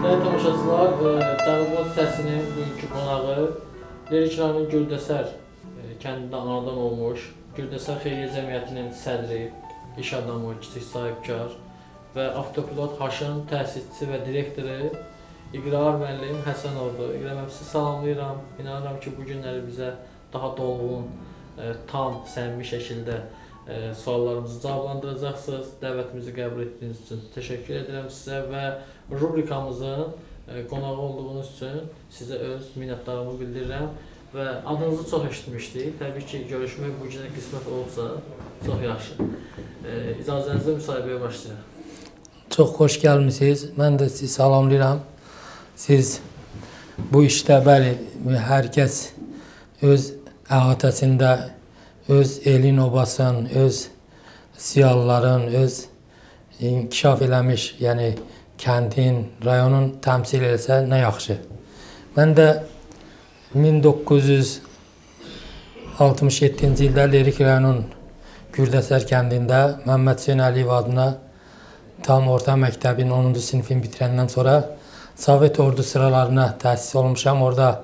Değerli tamaşaçılar, Cənubun Səsinin bugünkü qonağı Lerik rayonunun Güldəsər kəndində anadan olmuş, Güldəsər Xeyriyyə Cəmiyyətinin sədri, iş adamı, kiçik sahibkar və avtopilot Haşın təsisçisi və direktoru İqrar müəllim Həsənovdur. İqrar müəllim, sizi salamlayıram. İnanıram ki, bu günləri bizə daha dolğun, tam, səmimi şəkildə suallarımızı cavablandıracaqsınız. Dəvətimizi qəbul etdiyiniz üçün təşəkkür edirəm sizə və rubrikamızın qonağı olduğunuz üçün sizə öz minnətdarlığımı bildirirəm və adınızı çox eşitmişdik. Təbii ki, görüşmək bu günə qismət olsa çox yaxşı. İcazənizlə müsahibəyə başlayaq. Çox xoş gəlmisiniz. Mən də sizi salamlayıram. Siz bu işdə bəli, hər kəs öz əhatəsində öz elin obasın, öz ziyalıların, öz inkişaf eləmiş, yəni kəndin, rayonun təmsil eləsə nə yaxşı. Mən də 1967-ci ildə Lerik rayonun Güldəsər kəndində Məhəmməd Hüseyn Əliyev adına tam orta məktəbin 10-cu sinifini bitirəndən sonra Sovet ordu sıralarına təsis olmuşam. Orada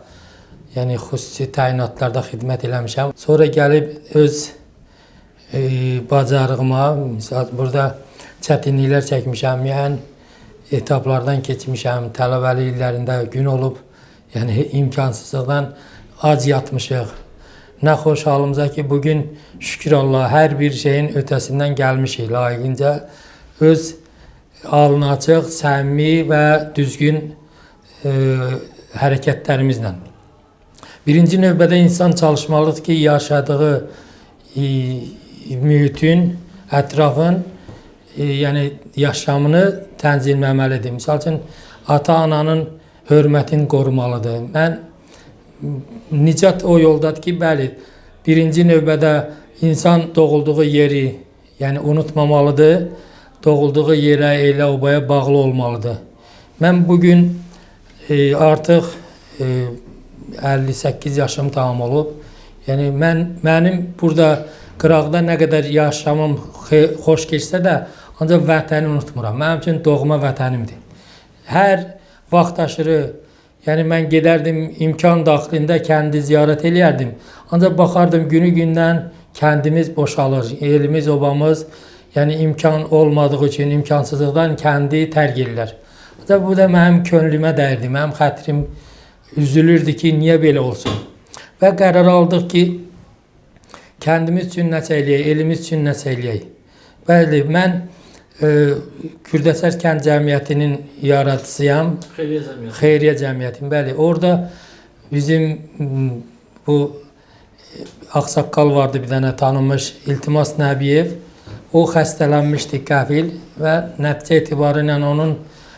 yəni xüsusi təyinatlarda xidmət eləmişəm. Sonra gəlib öz bacarığıma, burada çətinliklər çəkmişəm, yəni etaplardan keçmişəm, tələbəlik illərində gün olub, yəni imkansızlıqdan ac yatmışıq. Nə xoş halımıza ki, bugün şükür Allah, hər bir şeyin ötəsindən gəlmişik layiqincə. Öz alnı açıq, səmimi və düzgün hərəkətlərimizlə. Birinci növbədə insan çalışmalıdır ki, yaşadığı mühitin, ətrafın yəni yaşamını tənzimləməlidir. Misal üçün, ata-ananın hörmətini qorumalıdır. Mən nicat o yoldadır ki, bəli, birinci növbədə insan doğulduğu yeri yəni unutmamalıdır, doğulduğu yerə, elə obaya bağlı olmalıdır. Mən bugün artıq 58 yaşım tamam olub. Yəni mənim burada qıraqda nə qədər yaşamım xoş keçsə də, ancaq vətəni unutmuram. Mənim üçün doğma vətənimdir. Hər vaxt aşırı, yəni mən gedərdim imkan daxilində kəndi ziyarət eləyərdim. Ancaq baxardım günü-gündən kəndimiz boşalır, elimiz, obamız, yəni imkan olmadığı üçün imkansızlıqdan kəndi tərk edirlər. Bu da mənim könlümə dəyirdi, mənim xətrim üzülürdü ki, niyə belə olsun? Və qərar aldıq ki, kəndimiz üçün nəsə eləyək, elimiz üçün nəsə eləyək. Bəli, mən Güldəsər Kənd Cəmiyyətinin yaradıcısıyam. Xeyriyyə Cəmiyyətin, bəli. Orada bizim bu ağsaqqal vardı, bir dənə tanınmış İltimas Nəbiyev. O xəstələnmişdi qəfil və nəticə etibarı ilə onun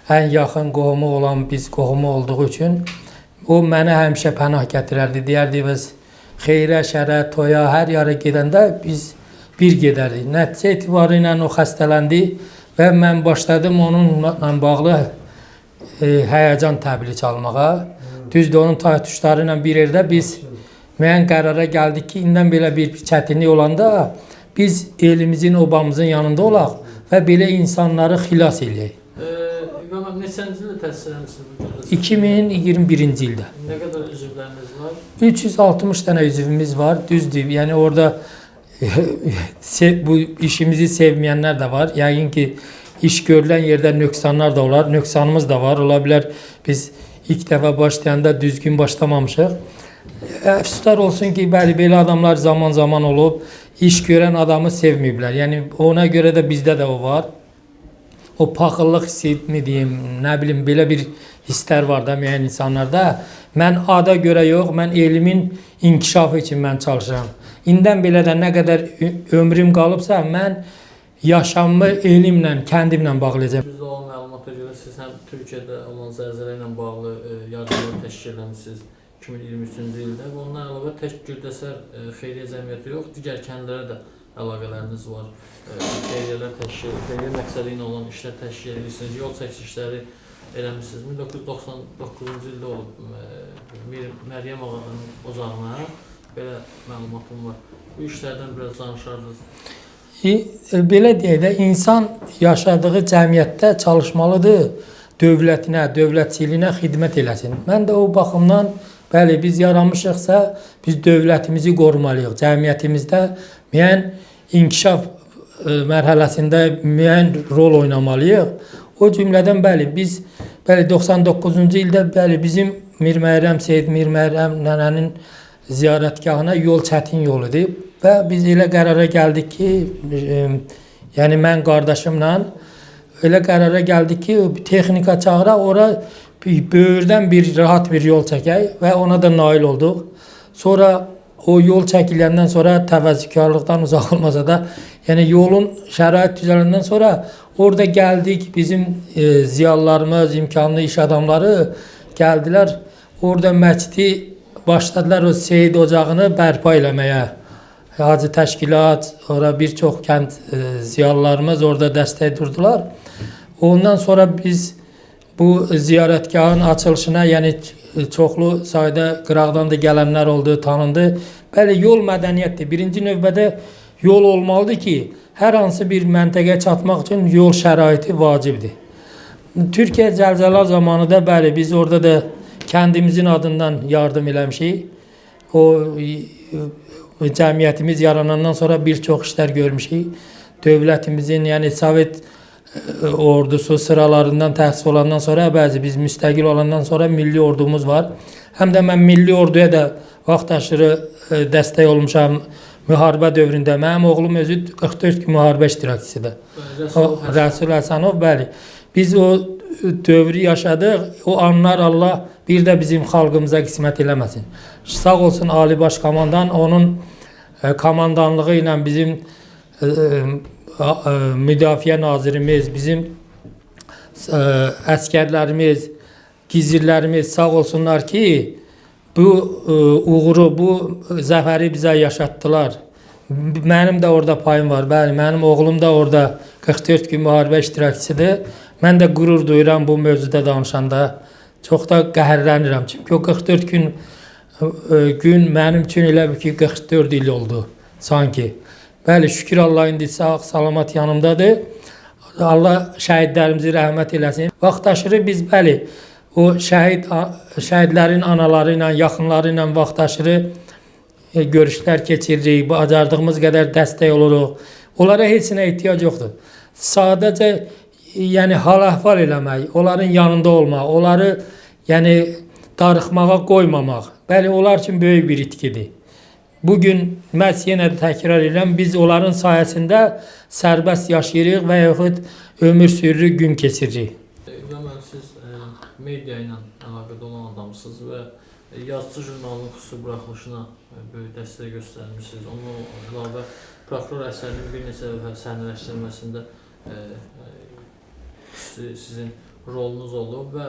ən yaxın qohumu olan biz qohumu olduğu üçün o mənə həmişə pənah gətirərdi. Deyərdi, biz xeyrə, şərə, toya, hər yara gedəndə biz bir gedərdik. Nəticə etibarı ilə o xəstələndi və mən başladım onunla bağlı həyəcan təbili çalmağa. Düzdür, onun taytuşları ilə bir yerdə biz müəyyən qərara gəldik ki, indən belə bir çətinlik olanda biz elimizin, obamızın yanında olaq və belə insanları xilas eləyək. Neçənci ildə təhsil eləmişsiniz bu gündə? 2021-ci ildə. Nə qədər üzvləriniz var? 360 dənə üzvümüz var, düzdür. Yəni orada bu işimizi sevməyənlər də var. Yəqin ki, iş görülən yerdə nöqsanlar da olar, nöqsanımız da var. Ola bilər biz ilk dəfə başlayanda düzgün başlamamışıq. Əfsuslar olsun ki, bəli, belə adamlar zaman-zaman olub, iş görən adamı sevməyiblər. Yəni ona görə də bizdə də o var. O paxıllıq hissi mi deyim, nə bilim, belə bir hisslər var da müəyyən insanlarda. Mən ada görə yox, mən elimin inkişafı üçün mən çalışıram. İndən belə də nə qədər ömrüm qalıbsa, mən yaşamımı elimlə, kəndimlə bağlayacağım. Bizdə olan məlumata görə siz həm Türkiyədə olan zəlzələ ilə bağlı yardımlar təşkil eləmişsiniz 2023-cü ildə və ondan əlavə tək Güldəsər Xeyriyyə Cəmiyyəti yox, digər kəndlərə də əlaqələriniz var. Xeyriyyələr təşkil, xeyriyyə məqsədi ilə olan işlər təşkil edirsiniz, yol çəkilişləri eləmişsiniz. 1999-cu ildə olub Məryəm ağanın ocağına, belə məlumatım var. Bu işlərdən biraz danışardınız. Belə deyək də, insan yaşadığı cəmiyyətdə çalışmalıdır. dövlətinə, dövlətçiliyinə xidmət eləsin. Mən də o baxımdan bəli biz yaranmışıqsa biz dövlətimizi qorumalıyıq. Cəmiyyətimizdə müəyyən inkişaf mərhələsində müəyyən rol oynamalıyıq. O cümlədən bəli biz 99-cu ildə bəli bizim Mir Məyrəm Seyid Mir Məyrəm nənənin ziyarətgahına yol çətin yol idi və biz elə qərara gəldik ki, yəni mən qardaşımla elə qərara gəldik ki, texnika çağıraq, ora böyürdən bir rahat bir yol çəkək və ona da nail olduq. Sonra o yol çəkiləndən sonra təvəzzükarlıqdan uzaq olmasa da, yəni yolun şərait düzələndən sonra orada gəldik, bizim ziyalılarımız, imkanlı iş adamları gəldilər. Orada məscidi başladılar o Seyid ocağını bərpa eləməyə. Hacı təşkilat, ora bir çox kənd ziyalılarımız orada dəstək durdular. Ondan sonra biz bu ziyarətgahın açılışına, yəni çoxlu sayda qıraqdan da gələnlər oldu, tanındı. Bəli, yol mədəniyyətdir. Birinci növbədə yol olmalıdır ki, hər hansı bir məntəqəyə çatmaq üçün yol şəraiti vacibdir. Türkiyə zəlzələ zamanı da bəli, biz orada da kəndimizin adından yardım eləmişik. O cəmiyyətimiz yaranandan sonra bir çox işlər görmüşük. Dövlətimizin, yəni Sovet ordusu sıralarından təsis olandan sonra, bəzi biz müstəqil olandan sonra milli ordumuz var. Həm də mən milli orduya da vaxtaşırı dəstək olmuşam müharibə dövründə. Mənim oğlum özü 44 gün müharibə iştirakçısıdır. Rəsul Həsənov, bəli. Biz o dövrü yaşadıq, o anlar Allah bir də bizim xalqımıza qismət eləməsin. Sağ olsun Ali Baş Komandan, onun komandanlığı ilə bizim Müdafiə Nazirimiz, bizim əskərlərimiz, gizirlərimiz sağ olsunlar ki, bu uğuru, bu zəfəri bizə yaşatdılar. Mənim də orada payım var. Bəli, mənim oğlum da orada 44 gün müharibə iştirakçısıdır. Mən də qürur duyuram bu mövzuda danışanda. Çox da qəhərlənirəm. Çünki o 44 gün mənim üçün elə bir ki, 44 il oldu sanki. Bəli, şükür Allah indi sağ, salamat yanımdadır. Allah şəhidlərimizi rəhmət eləsin. Vaxtaşırı biz bəli, o şəhidlərin anaları ilə, yaxınları ilə vaxtaşırı görüşlər keçiririk. Bacardığımız qədər dəstək oluruq. Onlara heç nə ehtiyac yoxdur. Sadəcə yəni hal-əhval eləmək, onların yanında olmaq, onları yəni darıxmağa qoymamaq. Bəli, onlar üçün böyük bir itkidir. Bugün məhz yenə də təkrar edirəm, biz onların sayəsində sərbəst yaşayırıq və yaxud ömür sürürük, gün keçiririk. Və mən siz media ilə əlaqədə olan adamsınız və yazıcı jurnalın xüsusi buraxılışına böyük dəstək göstərmişsiniz. Onun əlavə prokuror əsərinin bir neçə dəfə səhnələşdirilməsində sizin rolunuz olub və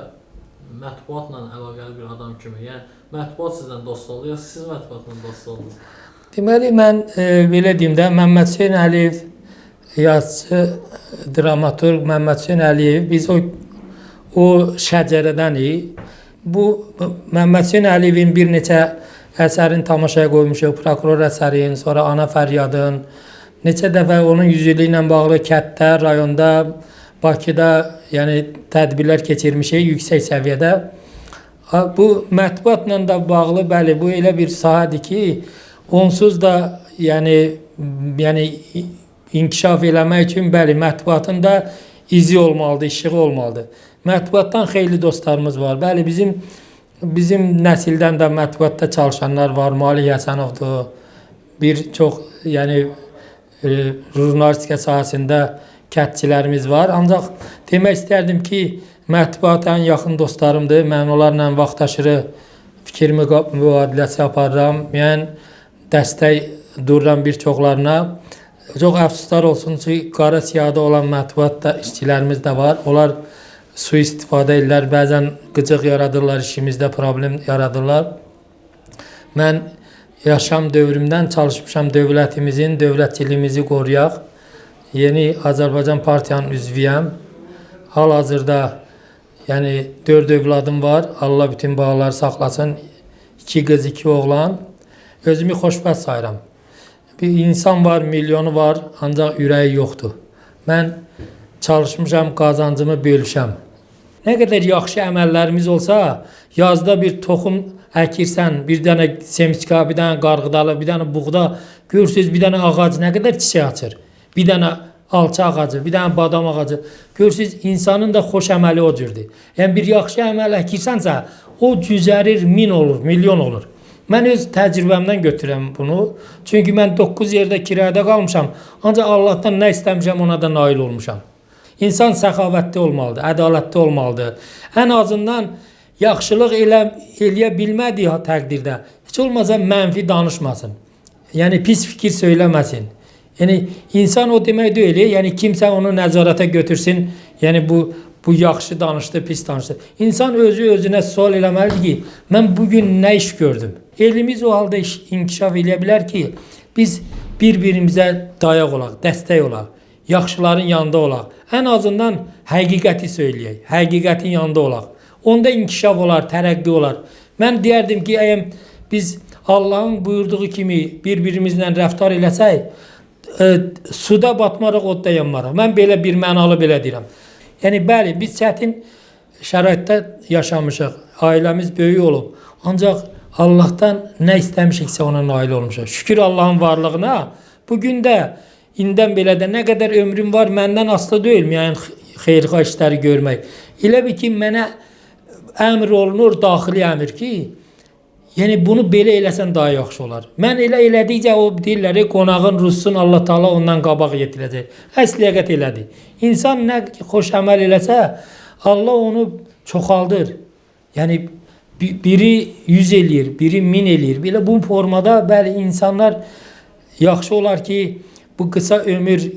mətbuatla əlaqəli bir adam kimi, yəni mətbuat sizdən dost oldu, ya siz mətbuatla dost oldunuz? Deməli, mən belə deyim də, Məmməd Hüseyn Əliyev, yazıcı, dramaturq Məmməd Hüseyn Əliyev, biz o şəcərədənik. Bu, Məmməd Hüseyn Əliyevin bir neçə əsərini tamaşaya qoymuşuq, prokuror əsərin, sonra Ana Fəryadın, neçə dəfə onun yüzülü ilə bağlı kətdə, rayonda, Bakıda yəni tədbirlər keçirmişik yüksək səviyyədə. Bu mətbuatla da bağlı, bəli, bu elə bir sahədir ki, onsuz da yəni inkişaf eləmək üçün bəli, mətbuatın da izi olmalıdır, işığı olmalıdır. Mətbuatdan xeyli dostlarımız var. Bəli, bizim nəsildən də mətbuatda çalışanlar var. Malih Həsənovdur. Bir çox yəni jurnalistika sahəsində kətçilərimiz var. Ancaq demək istərdim ki, mətbuat ən yaxın dostlarımdır. Mən onlarla vaxtaşırı fikir mübadiləsi aparıram. Yəni, dəstək dururam bir çoxlarına. Çox əfsuslar olsun ki, qara siyahıda olan mətbuat işçilərimiz də var. Onlar sui-istifadə edirlər. Bəzən qıcıq yaradırlar, işimizdə problem yaradırlar. Mən yaşam dövrümdən çalışmışam dövlətimizin, dövlətçiliyimizi qoruyaq. Yeni Azərbaycan Partiyanın üzvüyəm. Hal-hazırda yəni 4 övladım var. Allah bütün bağları saxlasın. 2 qız, 2 oğlan. Özümü xoşbəxt sayıram. Bir insan var, milyonu var, ancaq ürəyi yoxdur. Mən çalışmışam, qazancımı bölüşəm. nə qədər yaxşı əməllərimiz olsa, yazda bir toxum əkirsən, bir dənə semiçka, bir dənə qarğıdalı, bir dənə buğda, görürsüz bir dənə ağac nə qədər çiçək açır. Bir dənə alça ağacı, bir dənə badam ağacı. Görürsüz insanın da xoş əməli o cürdür. Yəni bir yaxşı əməl əkirsənsə, o cüzərir, 1000 olur, milyon olur. Mən öz təcrübəmdən götürürəm bunu. Çünki mən 9 yerdə kirayədə qalmışam. Ancaq Allahdan nə istəmişəm, ona da nail olmuşam. İnsan səxavətli olmalıdır, ədalətli olmalıdır. Ən azından yaxşılıq eləyə bilmədiyi təqdirdə heç olmasa mənfi danışmasın. Yəni pis fikir söyləməsin. Yəni insan o demək deyil, yəni kimsə onu nəzarətə götürsün. Yəni bu yaxşı danışdı, pis danışdı. İnsan özü özünə sual eləməlidir ki, mən bugün nə iş gördüm? Elimiz o halda inkişaf edə bilər ki, biz bir-birimizə dayaq olaq, dəstək olaq, yaxşıların yanında olaq. Ən azından həqiqəti söyləyək, həqiqətin yanında olaq. Onda inkişaf olar, tərəqqi olar. Mən deyərdim ki, əgər biz Allahın buyurduğu kimi bir-birimizlə rəftar eləsək, suda batmarıq, odda yanmarıq. Mən belə bir mənalı belə deyirəm. Yəni bəli, biz çətin şəraitdə yaşamışıq, ailəmiz böyük olub. Ancaq Allahdan nə istəmişiksə ona nail olmuşuq. Şükür Allahın varlığına. Bugün də indən belə də nə qədər ömrüm var, məndən asılı deyil, yəni xeyirxah işləri görmək. Elə bir ki, mənə əmr olunur, daxili əmr ki, yəni bunu belə eləsən daha yaxşı olar. Mən elə elədikcə o deyirlər, qonağın ruzsun Allah Taala ondan qabaq yetirəcək. Əsliyyət elədi. İnsan nə xoş əməl eləsə, Allah onu çoxaldır. Yəni biri 100 eləyir, biri 1000 eləyir. Belə bu formada bəli insanlar yaxşı olar ki, bu qısa ömür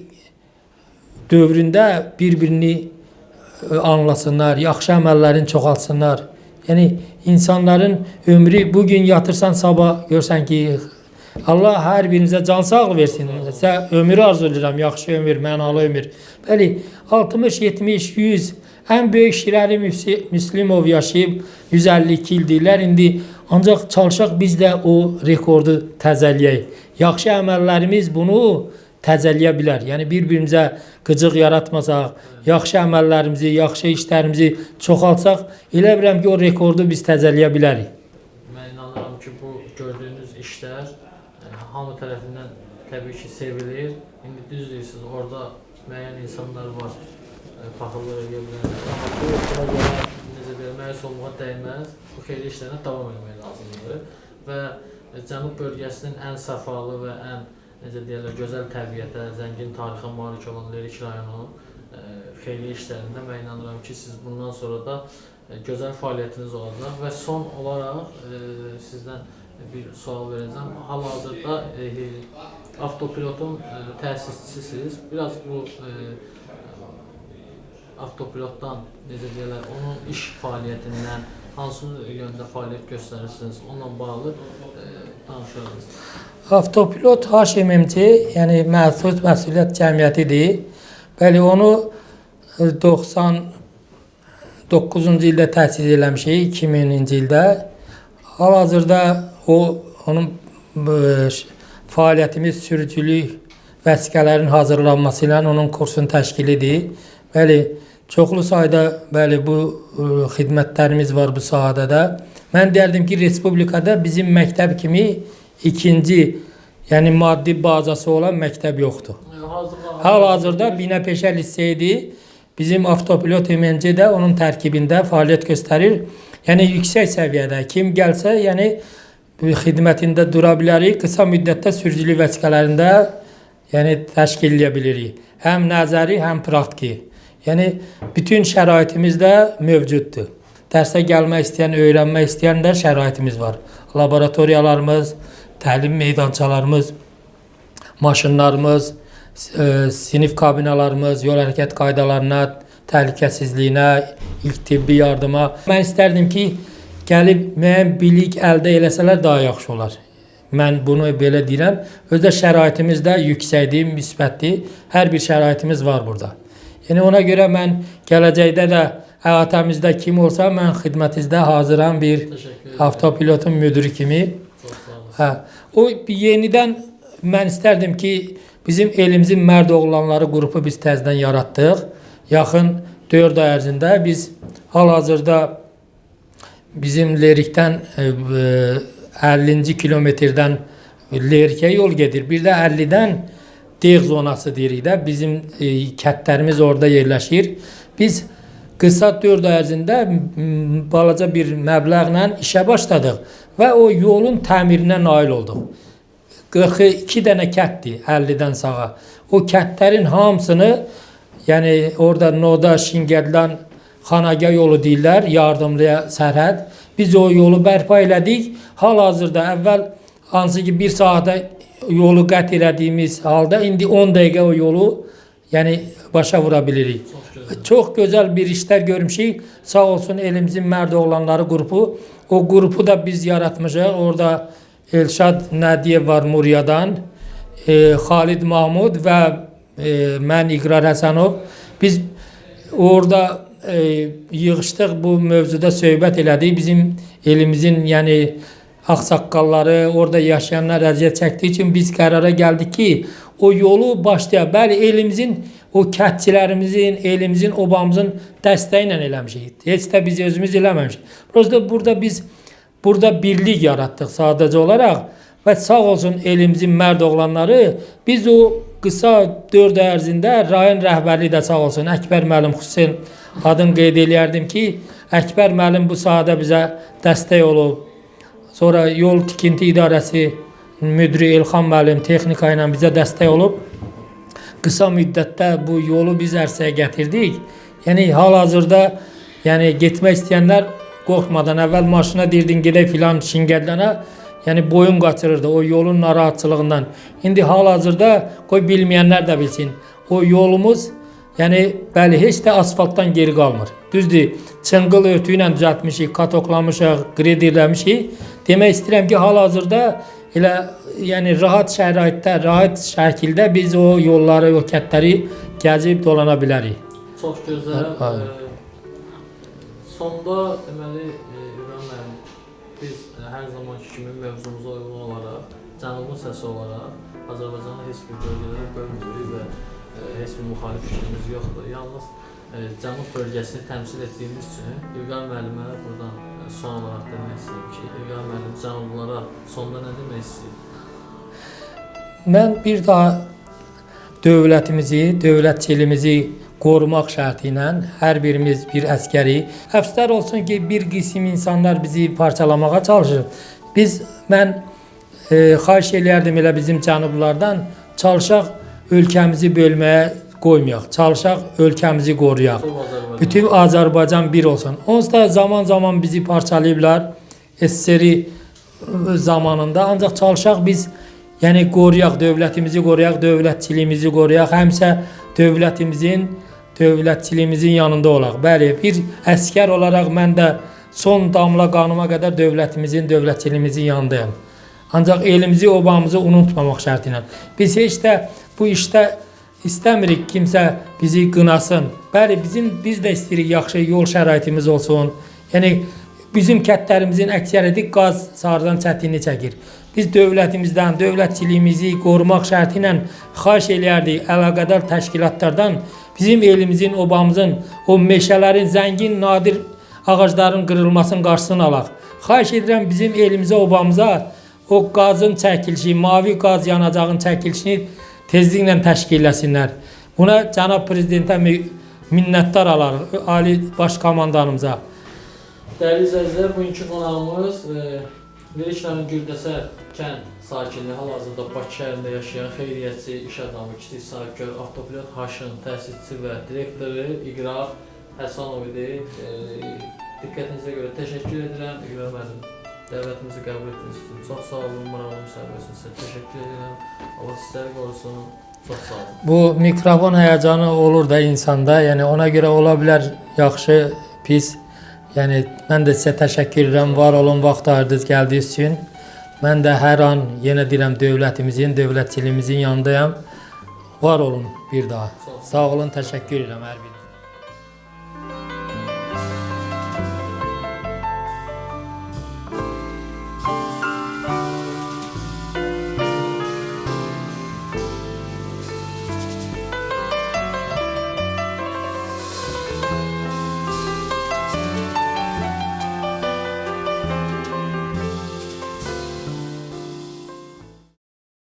dövründə bir-birini anlasınlar, yaxşı əməllərini çoxaltsınlar. Yəni insanların ömrü bugün yatırsan sabah görsən ki, Allah hər birinizə can sağlığı versin. Sizə ömrü arzu edirəm, yaxşı ömür, mənalı ömür. Bəli, 60, 70, 100 ən böyük Şirəli Müslimov yaşayıb 152 il deyirlər. İndi ancaq çalışaq biz də o rekordu təzəliyək. Yaxşı əməllərimiz bunu təzəliyə bilər. Yəni bir-birimizə qıcıq yaratmasaq, yaxşı əməllərimizi, yaxşı işlərimizi çoxaltsaq, elə bilirəm ki, o rekordu biz təzəliyə bilərik. Mən inanıram ki, bu gördüyünüz işlər hamı tərəfindən təbii ki, sevilir. İndi düz deyirsiniz, orada müəyyən insanlar var, paxıllıq edə bilərlər. Amma bu buna görə necə deyək, məyus olmağa dəyməz. Bu xeyli işlərinə davam etmək lazımdır. Və Cənub bölgəsinin ən səfalı və ən necə deyirlər, gözəl təbiətə, zəngin tarixə malik olan Lerik rayonu xeyli işlərində mən inanıram ki, siz bundan sonra da gözəl fəaliyyətiniz olacaq. Və son olaraq sizdən bir sual verəcəm. Hal-hazırda avtopilotun təsisçisiniz. Biraz bu avtopilotdan necə deyirlər, onun iş fəaliyyətindən hansı yöndə fəaliyyət göstərirsiniz, onunla bağlı danışırız. Avtopilot HMMC, yəni Məhdud Məsuliyyət Cəmiyyətidir. Bəli, onu 99-cu ildə təsis eləmişik, 2000-ci ildə. Hal-hazırda onun fəaliyyətimiz sürücülük vəsiqələrin hazırlanması ilə onun kursunu təşkilidir. Bəli, çoxlu sayda bəli bu xidmətlərimiz var bu sahədə də. Mən deyərdim ki, Respublikada bizim məktəb kimi ikinci, yəni maddi bazası olan məktəb yoxdur. Hal-hazırda Binə Peşə Liseydir. Bizim avtopilot MNC də onun tərkibində fəaliyyət göstərir. Yəni yüksək səviyyədə kim gəlsə, yəni xidmətində dura bilərik. Qısa müddətdə sürücülük vəsiqələrində yəni təşkil edə bilirik. Həm nəzəri, həm praktiki. Yəni bütün şəraitimiz də mövcuddur. Dərsə gəlmək istəyən, öyrənmək istəyən də şəraitimiz var. Laboratoriyalarımız, təlim meydançalarımız, maşınlarımız, sinif kabinalarımız, yol hərəkət qaydalarına, təhlükəsizliyinə, ilk tibbi yardıma. Mən istərdim ki, gəlib müəyyən bilik əldə eləsələr daha yaxşı olar. Mən bunu belə deyirəm. Özdə şəraitimiz də yüksəkdir, müsbətdir. Hər bir şəraitimiz var burada. Yəni ona görə mən gələcəkdə də əhatəmizdə kim olsa, mən xidmətinizdə hazıram bir avtopilotun müdürü kimi. O yenidən mən istərdim ki, bizim elimizin mərd oğlanları qrupu biz təzədən yaratdıq. Yaxın 4 ay ərzində biz hal-hazırda bizim Lerikdən 50-ci kilometrdən Lerikə yol gedir. Bir də 50-dən Değ zonası deyirik də, bizim kətlərimiz orada yerləşir. Biz qısa 4 ay ərzində balaca bir məbləğlə işə başladıq və o yolun təmirinə nail olduq. 42 dənə kətdir 50-dən sağa. O kətlərin hamısını, yəni orada Noda, Şingədlan, Xanagah yolu deyirlər, yardımlıya sərhəd. Biz o yolu bərpa elədik. Hal-hazırda əvvəl hansı ki 1 saata yolu qət elədiyimiz halda indi 10 dəqiqə o yolu başa vura bilirik. Çox gözəl bir işlər görmüşük. Sağ olsun elimizin mərd oğlanları qrupu. O qrupu da biz yaratmışıq. Orada Elşad Nədiyev var Muriyadan, Xalid Mahmud və mən İqrar Həsənov. Biz orada yığışdıq, bu mövzuda söhbət elədik. Bizim elimizin ağsaqqalları, orada yaşayanlar əziyyət çəkdiyi üçün biz qərara gəldik ki, o yolu başlayaq. Bəli, elimizin, o kətçilərimizin, elimizin, obamızın dəstəyi ilə eləmişik. Heç də biz özümüz eləməmişik. Burada biz birlik yaratdıq sadəcə olaraq və sağ olsun elimizin mərd oğlanları. Biz o qısa 4 ay ərzində rayon rəhbərliyi də sağ olsun, Əkbər müəllim xüsusən adını qeyd eləyərdim ki, Əkbər müəllim bu sahədə bizə dəstək olub. Sonra yol tikinti idarəsi müdiri Elxan müəllim texnika ilə bizə dəstək olub. Qısa müddətdə bu yolu biz ərsəyə gətirdik. Hal-hazırda getmək istəyənlər qorxmadan əvvəl maşına deyirdin gedək filan Şingədlana, boyun qaçırırdı o yolun narahatçılığından. İndi hal-hazırda qoy bilməyənlər də bilsin. O yolumuz bəli, heç də asfaltdan geri qalmır. Düzdür, çınqıl örtüyü ilə düzəltmişik, katoklamışıq, qredirləmişik. Demək istəyirəm ki, hal-hazırda rahat şəraitdə, rahat şəkildə biz o yolları, o kətləri gəzib dolana bilərik. Çox gözəl. Sonda deməli, İbrahim müəllim, biz hər zamanki kimi mövzumuza uyğun olaraq, Cənubun səsi olaraq Azərbaycanın heç bir bölgələri bölmürük və heç bir müxalif fikrimiz yoxdur. Yalnız Cənub bölgəsini təmsil etdiyimiz üçün İlqar müəllimə buradan son olaraq demək istəyirəm ki, İlqar müəllim Cənublulara sonda nə demək istəyir? Mən bir daha dövlətimizi, dövlətçiliyimizi qorumaq şərti ilə hər birimiz bir əskəri. Əfslər olsun ki, bir qism insanlar bizi parçalamağa çalışır. Mən xahiş eləyərdim elə bizim cənublulardan, çalışaq ölkəmizi bölməyə qoymayaq, çalışaq ölkəmizi qoruyaq. Bütün Azərbaycan bir olsun. Onsuz da zaman bizi parçalayıblar SSR zamanında, ancaq çalışaq biz qoruyaq, dövlətimizi qoruyaq, dövlətçiliyimizi qoruyaq, həmsə dövlətçiliyimizin yanında olaq. Bəli, bir əskər olaraq mən də son damla qanıma qədər dövlətimizin, dövlətçiliyimizin yanındayım. Ancaq elimizi, obamızı unutmamaq şərti ilə. Biz heç də bu işdə istəmirik kimsə bizi qınasın. Bəli, biz də istəyirik yaxşı yol şəraitimiz olsun. Bizim kətlərimizin əksəriyyəti qaz sarıdan çətinlik çəkir. Biz dövlətimizdən, dövlətçiliyimizi qorumaq şərti ilə xahiş eləyərdik əlaqədar təşkilatlardan bizim elimizin, obamızın, o meşələrin, zəngin, nadir ağacların qırılmasının qarşısını alaq. Xahiş edirəm bizim elimizə, obamıza o qazın çəkilişi, mavi qaz yanacağın çəkilişini tezliklə təşkil eləsinlər. Buna cənab prezidentə minnətdar alarıq, Ali Baş Komandanımıza. Dəyərli izləyicilər, bugünkü qonağımız Leriklərin Güldəsər kənd sakini, hal-hazırda Bakı şəhərində yaşayan xeyriyyətçi, iş adamı, kiçik sahibkar, avtopilot Haşın təsisçisi və direktoru İqrar Həsənov idi. Diqqətinizə görə təşəkkür edirəm. İqrar müəllim, dəvətimizi qəbul etdiyiniz üçün çox sağ olun. Maraqlı müsahibəsi sizə təşəkkür edirəm. Allah sizləri qorusun. Çox sağ olun. Bu mikrofon həyəcanı olur da insanda, ona görə ola bilər yaxşı, pis. Mən də sizə təşəkkür edirəm, var olun, vaxt ayırdınız, gəldiyiniz üçün. Mən də hər an, yenə deyirəm, dövlətimizin, dövlətçiliyimizin yanındayım. Var olun bir daha. Sağ olun, təşəkkür edirəm hər birinizə.